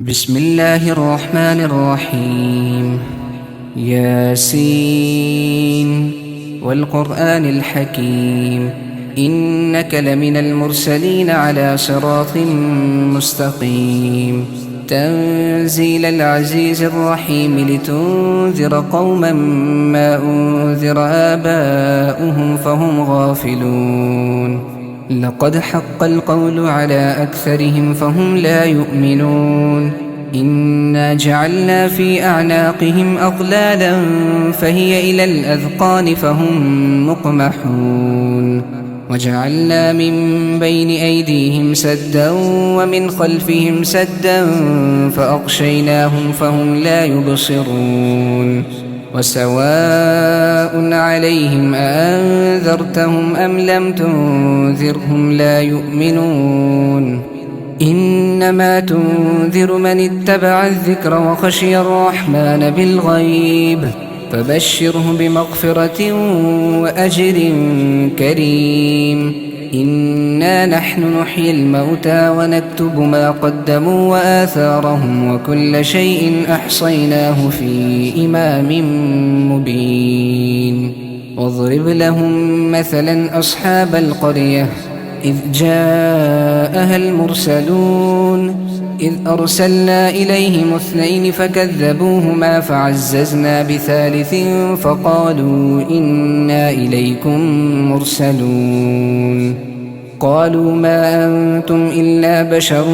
بسم الله الرحمن الرحيم. ياسين والقرآن الحكيم إنك لمن المرسلين على صراط مستقيم تنزيل العزيز الرحيم لتنذر قوما ما أنذر آباؤهم فهم غافلون. لقد حق القول على أكثرهم فهم لا يؤمنون. إنا جعلنا في أعناقهم أغلالا فهي إلى الأذقان فهم مقمحون. وجعلنا من بين أيديهم سدا ومن خلفهم سدا فأغشيناهم فهم لا يبصرون. وسواء عليهم أأنذرتهم أم لم تنذرهم لا يؤمنون. إنما تنذر من اتبع الذكر وخشي الرحمن بالغيب فبشره بمغفرة وأجر كريم. إنا نحن نحيي الموتى ونكتب ما قدموا وآثارهم وكل شيء أحصيناه في إمام مبين. واضرب لهم مثلا أصحاب القرية إذ جاءها المرسلون إذ أرسلنا إليهم 2 فكذبوهما فعززنا بثالث فقالوا إنا إليكم مرسلون. قالوا ما أنتم إلا بشر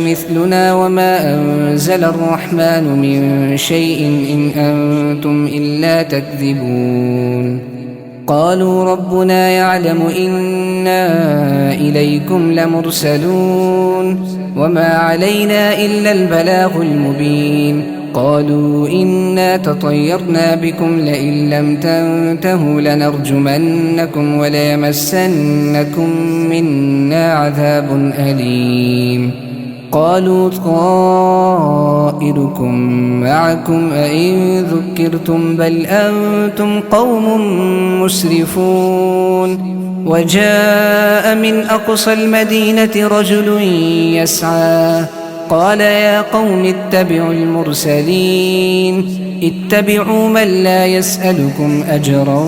مثلنا وما أنزل الرحمن من شيء إن أنتم إلا تكذبون. قالوا ربنا يعلم إنا إليكم لمرسلون وما علينا إلا البلاغ المبين. قالوا إنا تطيرنا بكم لئن لم تنتهوا لنرجمنكم وليمسنكم منا عذاب أليم. قالوا طائركم معكم أئن ذكرتم بل أنتم قوم مسرفون. وجاء من أقصى المدينة رجل يسعى قال يا قوم اتبعوا المرسلين اتبعوا من لا يسألكم أجرا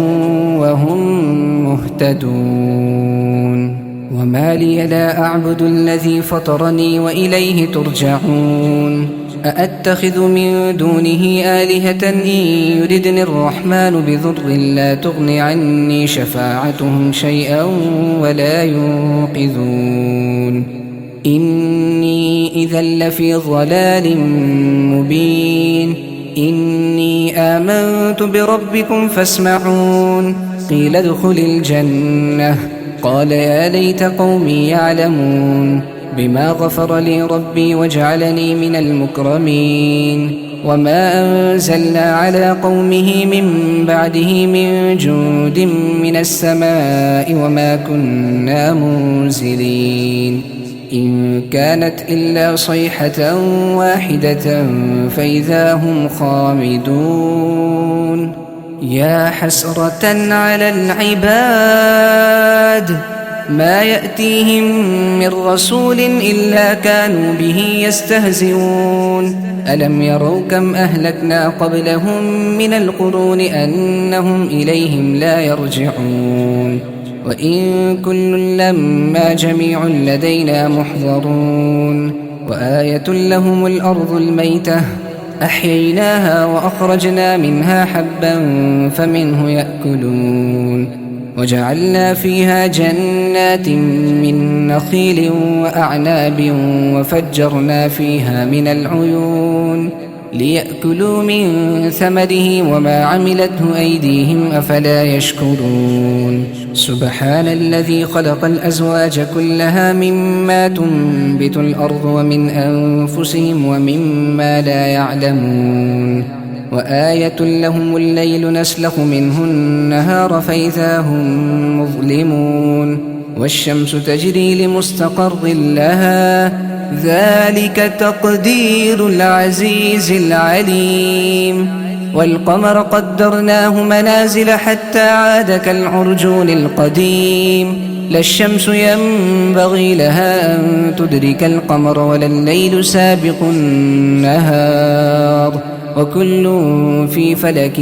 وهم مهتدون. وما لي لا أعبد الذي فطرني وإليه ترجعون. أأتخذ من دونه آلهة إن يردني الرحمن بضر لا تغن عني شفاعتهم شيئا ولا ينقذون. إني إذا لفي ضلال مبين. إني آمنت بربكم فاسمعون. قيل ادخل الجنة قال يا ليت قومي يعلمون بما غفر لي ربي وجعلني من المكرمين. وما أنزلنا على قومه من بعده من جند من السماء وما كنا منزلين. إن كانت إلا صيحة واحدة فإذا هم خامدون. يا حسرة على العباد ما يأتيهم من رسول إلا كانوا به يستهزئون. ألم يروا كم أهلكنا قبلهم من القرون أنهم إليهم لا يرجعون. وإن كل لما جميع لدينا محضرون. وآية لهم الأرض الميتة أحييناها وأخرجنا منها حبا فمنه يأكلون. وجعلنا فيها جنات من نخيل وأعناب وفجرنا فيها من العيون ليأكلوا من ثمره وما عملته أيديهم أفلا يشكرون. سبحان الذي خلق الأزواج كلها مما تنبت الأرض ومن أنفسهم ومما لا يعلمون. وآية لهم الليل نسلخ منه النهار فإذا هم مظلمون. والشمس تجري لمستقر لها ذلك تقدير العزيز العليم. والقمر قدرناه منازل حتى عاد كالعرجون القديم. لا الشمس ينبغي لها أن تدرك القمر ولا الليل سابق النهار وكل في فلك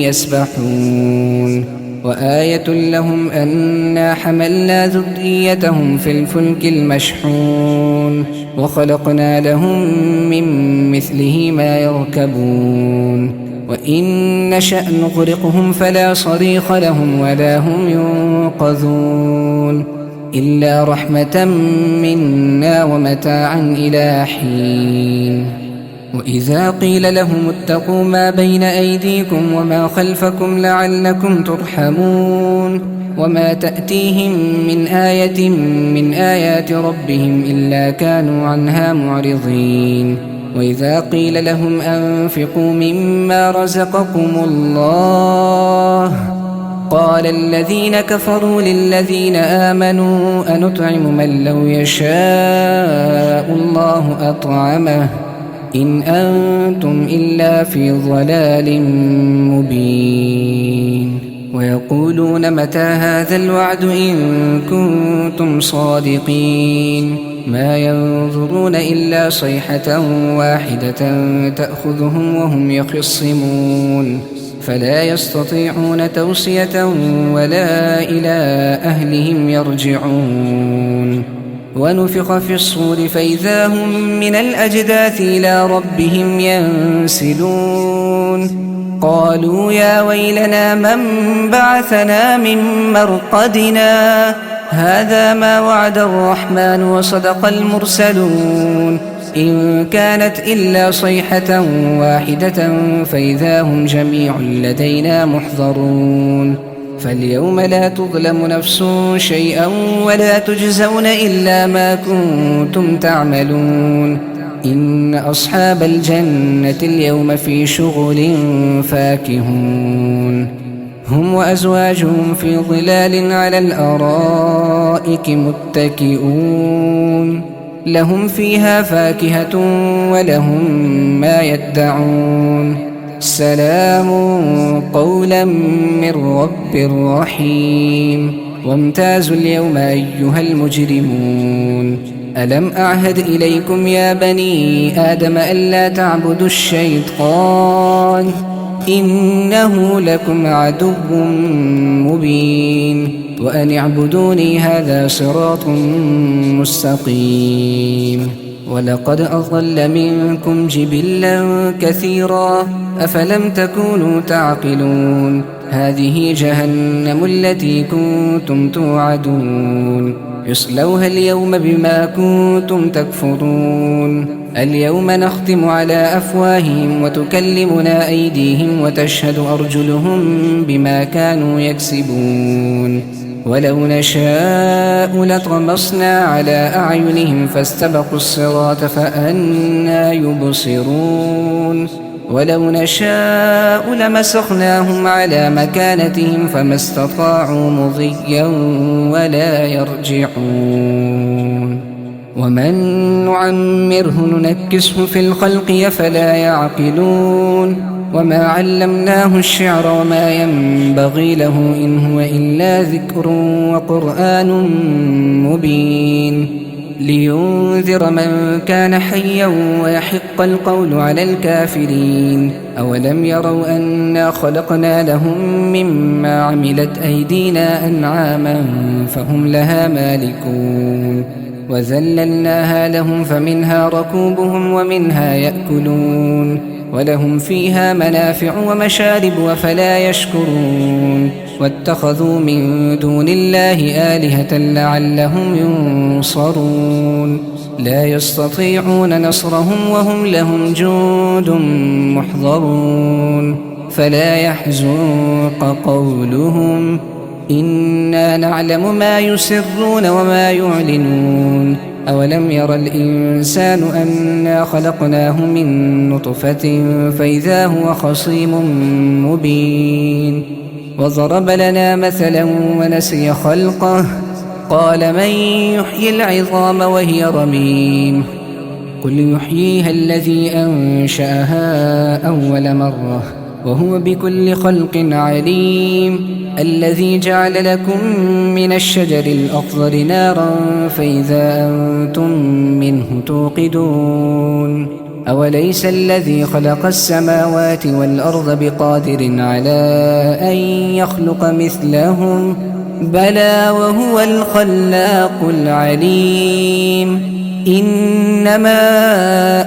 يسبحون وآية لهم أنا حملنا ذريتهم في الفلك المشحون وخلقنا لهم من مثله ما يركبون وإن نشأ نغرقهم فلا صريخ لهم ولا هم ينقذون إلا رحمة منا ومتاعا إلى حين وإذا قيل لهم اتقوا ما بين أيديكم وما خلفكم لعلكم ترحمون وما تأتيهم من آية من آيات ربهم إلا كانوا عنها معرضين وإذا قيل لهم أنفقوا مما رزقكم الله قال الذين كفروا للذين آمنوا أنطعم من لو يشاء الله أطعمه إن أنتم إلا في ضلال مبين ويقولون متى هذا الوعد إن كنتم صادقين ما ينظرون إلا صيحة واحدة تأخذهم وهم يخصمون فلا يستطيعون توصية ولا إلى أهلهم يرجعون ونفخ في الصور فإذا هم من الأجداث إلى ربهم ينسلون قالوا يا ويلنا من بعثنا من مرقدنا هذا ما وعد الرحمن وصدق المرسلون إن كانت إلا صيحة واحدة فإذا هم جميع لدينا محضرون فاليوم لا تظلم نفس شيئا ولا تجزون إلا ما كنتم تعملون إن أصحاب الجنة اليوم في شغل فاكهون هم وأزواجهم في ظلال على الأرائك متكئون لهم فيها فاكهة ولهم ما يدعون سلام قولا من رب رحيم وامتازوا اليوم أيها المجرمون ألم أعهد إليكم يا بني آدم ألا تعبدوا الشيطان إنه لكم عدو مبين وأن اعبدوني هذا صراط مستقيم ولقد أضل منكم جبلا كثيرا أفلم تكونوا تعقلون هذه جهنم التي كنتم توعدون يصلوها اليوم بما كنتم تكفرون اليوم نختم على أفواههم وتكلمنا أيديهم وتشهد أرجلهم بما كانوا يكسبون ولو نشاء لطمسنا على أعينهم فاستبقوا الصراط فأنى يبصرون ولو نشاء لمسخناهم على مكانتهم فما استطاعوا مضيا ولا يرجعون ومن نعمره ننكسه في الخلق فلا يعقلون وما علمناه الشعر وما ينبغي له إن هو إلا ذكر وقرآن مبين لينذر من كان حيا ويحق القول على الكافرين أولم يروا أنا خلقنا لهم مما عملت أيدينا أنعاما فهم لها مالكون وذللناها لهم فمنها ركوبهم ومنها يأكلون ولهم فيها منافع ومشارب وفلا يشكرون واتخذوا من دون الله آلهة لعلهم ينصرون لا يستطيعون نصرهم وهم لهم جند محضرون فلا يحزنك قولهم إنا نعلم ما يسرون وما يعلنون أولم ير الإنسان أنا خلقناه من نطفة فإذا هو خصيم مبين وضرب لنا مثلا ونسي خلقه قال من يحيي العظام وهي رميم قل يحييها الذي أنشأها أول مرة وهو بكل خلق عليم الذي جعل لكم من الشجر الأخضر نارا فإذا أنتم منه توقدون أوليس الذي خلق السماوات والأرض بقادر على أن يخلق مثلهم بلى وهو الخلاق العليم إنما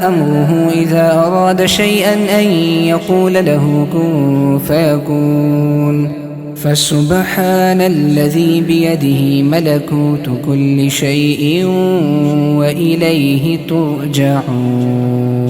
أمره إذا أراد شيئا أن يقول له كن فيكون فسبحان الذي بيده ملكوت كل شيء وإليه ترجعون